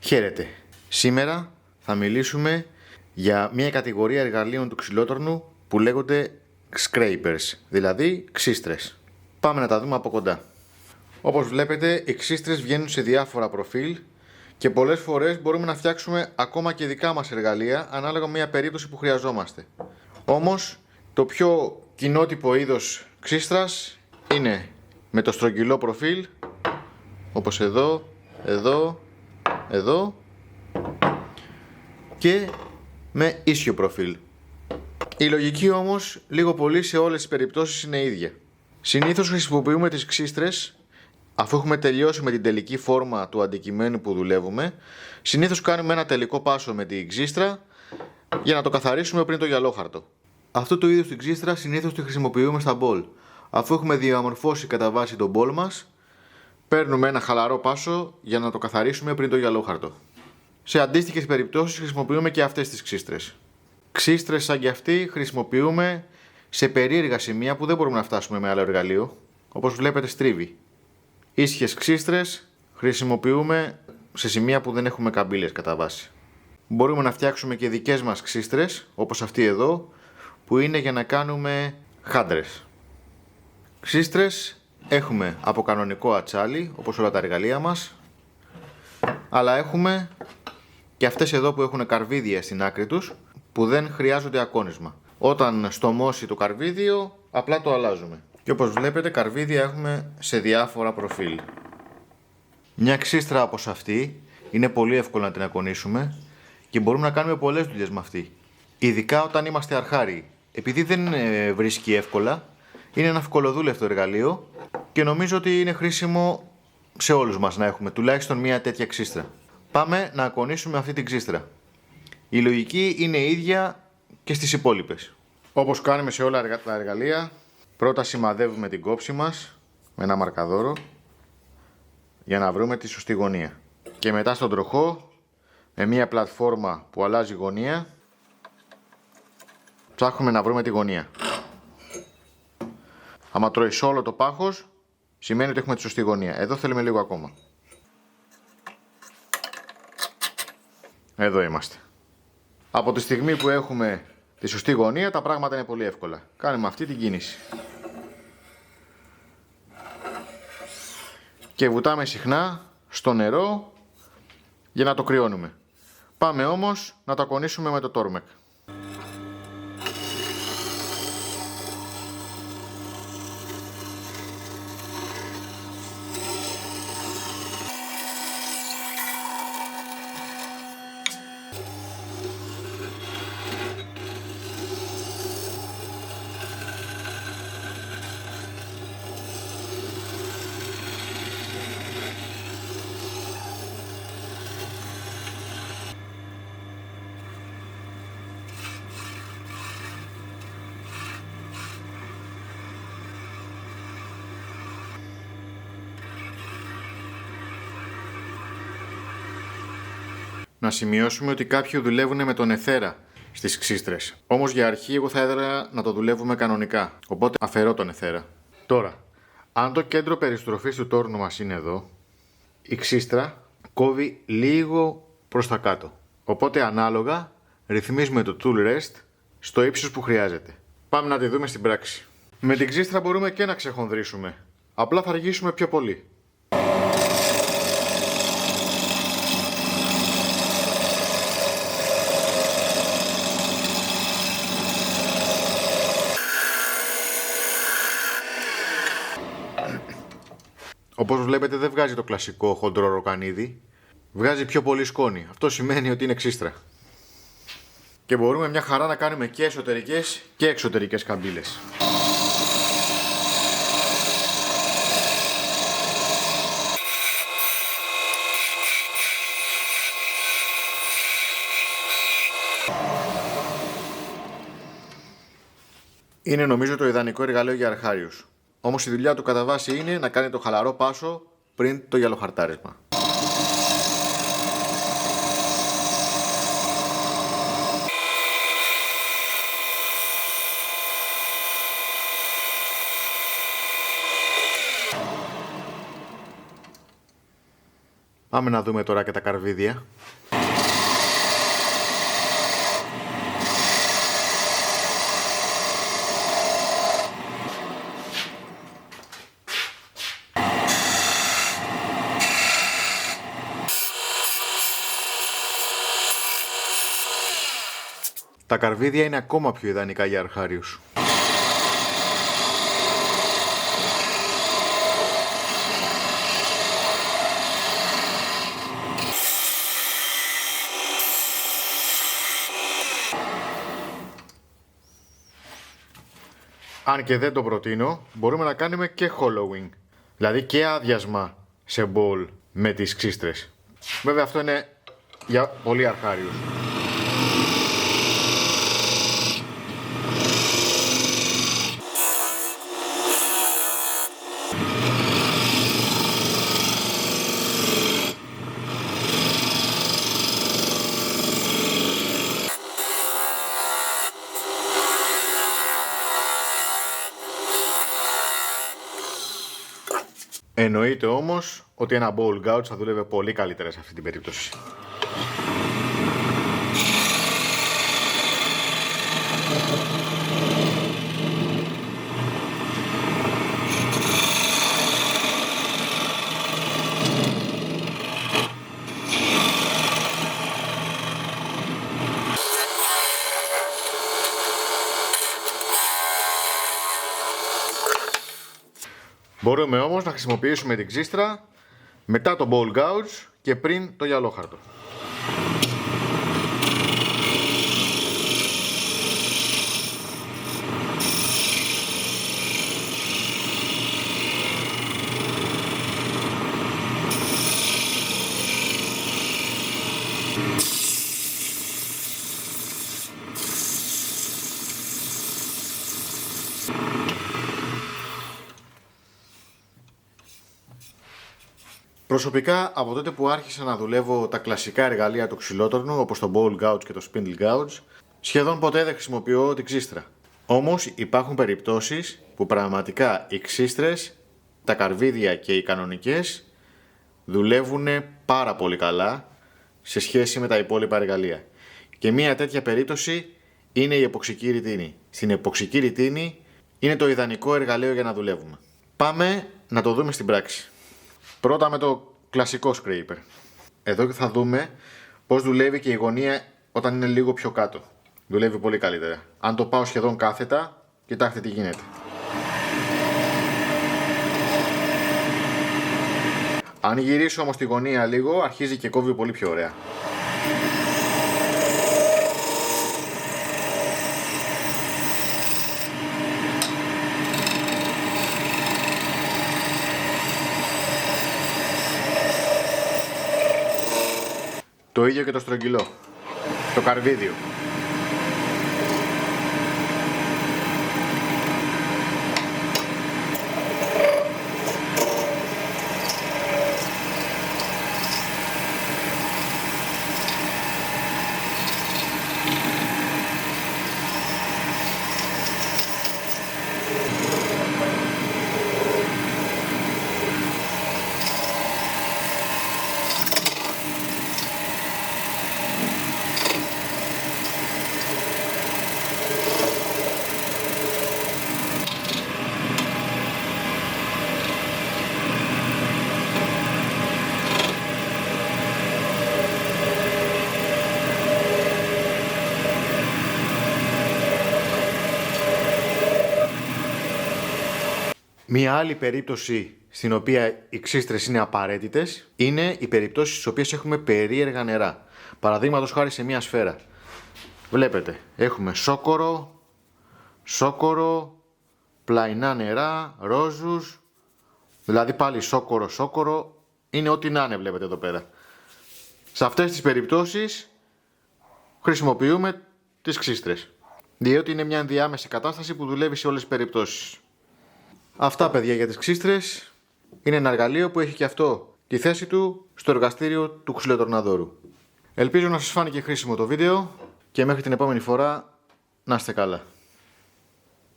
Χαίρετε. Σήμερα θα μιλήσουμε για μια κατηγορία εργαλείων του ξυλότορνου που λέγονται scrapers, δηλαδή ξύστρες. Πάμε να τα δούμε από κοντά. Όπως βλέπετε, οι ξύστρες βγαίνουν σε διάφορα προφίλ και πολλές φορές μπορούμε να φτιάξουμε ακόμα και δικά μας εργαλεία ανάλογα με μια περίπτωση που χρειαζόμαστε. Όμως, το πιο κοινότυπο είδος ξύστρας είναι με το στρογγυλό προφίλ, όπως εδώ, εδώ και με ίσιο προφίλ. Η λογική όμως λίγο πολύ σε όλες τις περιπτώσεις είναι ίδια. Συνήθως χρησιμοποιούμε τις ξύστρες αφού έχουμε τελειώσει με την τελική φόρμα του αντικειμένου που δουλεύουμε. Συνήθως κάνουμε ένα τελικό πάσο με την ξύστρα για να το καθαρίσουμε πριν το γυαλόχαρτο. Αυτού του είδους την ξύστρα συνήθως τη χρησιμοποιούμε στα μπολ. Αφού έχουμε διαμορφώσει κατά βάση τον μπολ μας, παίρνουμε ένα χαλαρό πάσο για να το καθαρίσουμε πριν το γυαλόχαρτο. Σε αντίστοιχες περιπτώσεις χρησιμοποιούμε και αυτές τις ξύστρες. Ξύστρες σαν και αυτή χρησιμοποιούμε σε περίεργα σημεία που δεν μπορούμε να φτάσουμε με άλλο εργαλείο, όπως βλέπετε στρίβει. Ίσχυες ξύστρες χρησιμοποιούμε σε σημεία που δεν έχουμε καμπύλες κατά βάση. Μπορούμε να φτιάξουμε και δικές μας ξύστρες, όπως αυτή εδώ, που είναι για να κάνουμε χάντρες. Ξύστρες έχουμε από κανονικό ατσάλι, όπως όλα τα εργαλεία μας, αλλά έχουμε και αυτές εδώ που έχουν καρβίδια στην άκρη τους, που δεν χρειάζονται ακόνισμα. Όταν στομώσει το καρβίδιο, απλά το αλλάζουμε. Και όπως βλέπετε, καρβίδια έχουμε σε διάφορα προφίλ. Μια ξύστρα όπως αυτή είναι πολύ εύκολο να την ακονίσουμε και μπορούμε να κάνουμε πολλές δουλειές με αυτή. Ειδικά όταν είμαστε αρχάριοι. Επειδή δεν βρίσκει εύκολα, είναι ένα ευκολοδούλευτο εργαλείο και νομίζω ότι είναι χρήσιμο σε όλους μας να έχουμε τουλάχιστον μια τέτοια ξύστρα. Πάμε να ακονίσουμε αυτή την ξύστρα. Η λογική είναι η ίδια και στις υπόλοιπες. Όπως κάνουμε σε όλα τα εργαλεία, πρώτα σημαδεύουμε την κόψη μας με ένα μαρκαδόρο για να βρούμε τη σωστή γωνία. Και μετά στον τροχό, με μια πλατφόρμα που αλλάζει γωνία, ψάχνουμε να βρούμε τη γωνία. Άμα τρώει όλο το πάχος, σημαίνει ότι έχουμε τη σωστή γωνία. Εδώ θέλουμε λίγο ακόμα. Εδώ είμαστε. Από τη στιγμή που έχουμε τη σωστή γωνία, τα πράγματα είναι πολύ εύκολα. Κάνουμε αυτή την κίνηση. Και βουτάμε συχνά στο νερό για να το κρυώνουμε. Πάμε όμως να το ακονίσουμε με το τόρμεκ. Να σημειώσουμε ότι κάποιοι δουλεύουν με τον εθέρα στις ξύστρες. Όμως για αρχή εγώ θα έδρα να το δουλεύουμε κανονικά. Οπότε αφαιρώ τον εθέρα. Τώρα, αν το κέντρο περιστροφής του τόρνου μας είναι εδώ, η ξύστρα κόβει λίγο προς τα κάτω. Οπότε ανάλογα ρυθμίζουμε το tool rest στο ύψος που χρειάζεται. Πάμε να τη δούμε στην πράξη. Με την ξύστρα μπορούμε και να ξεχονδρίσουμε. Απλά θα αργήσουμε πιο πολύ. Όπως βλέπετε δεν βγάζει το κλασικό χοντρό ροκανίδι, βγάζει πιο πολύ σκόνη. Αυτό σημαίνει ότι είναι ξύστρα. Και μπορούμε μια χαρά να κάνουμε και εσωτερικές και εξωτερικές καμπύλες. Είναι νομίζω το ιδανικό εργαλείο για αρχάριους. Όμως η δουλειά του κατά βάση είναι να κάνει το χαλαρό πάσο πριν το γυαλοχαρτάρισμα. Πάμε να δούμε τώρα και τα καρβίδια. Τα καρβίδια είναι ακόμα πιο ιδανικά για αρχάριους. Αν και δεν το προτείνω, μπορούμε να κάνουμε και hollowing, δηλαδή και άδειασμα σε ball με τις ξύστρες. Βέβαια αυτό είναι για πολύ αρχάριους. Εννοείται όμως ότι ένα bowl gouge θα δούλευε πολύ καλύτερα σε αυτή την περίπτωση. Μπορούμε όμως να χρησιμοποιήσουμε την ξύστρα μετά το bowl gouge και πριν το γυαλόχαρτο. Προσωπικά, από τότε που άρχισα να δουλεύω τα κλασικά εργαλεία του ξυλότορνου, όπως το bowl gouge και το spindle gouge, σχεδόν ποτέ δεν χρησιμοποιώ την ξύστρα. Όμως υπάρχουν περιπτώσεις που πραγματικά οι ξύστρες, τα καρβίδια και οι κανονικές δουλεύουν πάρα πολύ καλά σε σχέση με τα υπόλοιπα εργαλεία. Και μία τέτοια περίπτωση είναι η εποξική ρητίνη. Στην εποξική ρητίνη είναι το ιδανικό εργαλείο για να δουλεύουμε. Πάμε να το δούμε στην πράξη. Πρώτα με το κλασικό scraper. Εδώ θα δούμε πώς δουλεύει και η γωνία όταν είναι λίγο πιο κάτω. Δουλεύει πολύ καλύτερα. Αν το πάω σχεδόν κάθετα, κοιτάξτε τι γίνεται. Αν γυρίσω όμως τη γωνία λίγο, αρχίζει και κόβει πολύ πιο ωραία. Το ίδιο και το στρογγυλό, το καρβίδιο. Μία άλλη περίπτωση στην οποία οι ξύστρες είναι απαραίτητες είναι οι περιπτώσεις στις οποίες έχουμε περίεργα νερά. Παραδείγματος χάρη σε μία σφαίρα. Βλέπετε, έχουμε σόκορο, πλαϊνά νερά, ρόζους, δηλαδή πάλι σόκορο, είναι ό,τι να είναι, βλέπετε εδώ πέρα. Σε αυτές τις περιπτώσεις χρησιμοποιούμε τις ξύστρες, διότι είναι μια ενδιάμεση κατάσταση που δουλεύει σε όλες τις περιπτώσεις. Αυτά, παιδιά, για τις ξύστρες. Είναι ένα εργαλείο που έχει και αυτό τη θέση του στο εργαστήριο του ξυλοτορναδόρου. Ελπίζω να σας φάνηκε χρήσιμο το βίντεο και μέχρι την επόμενη φορά να είστε καλά.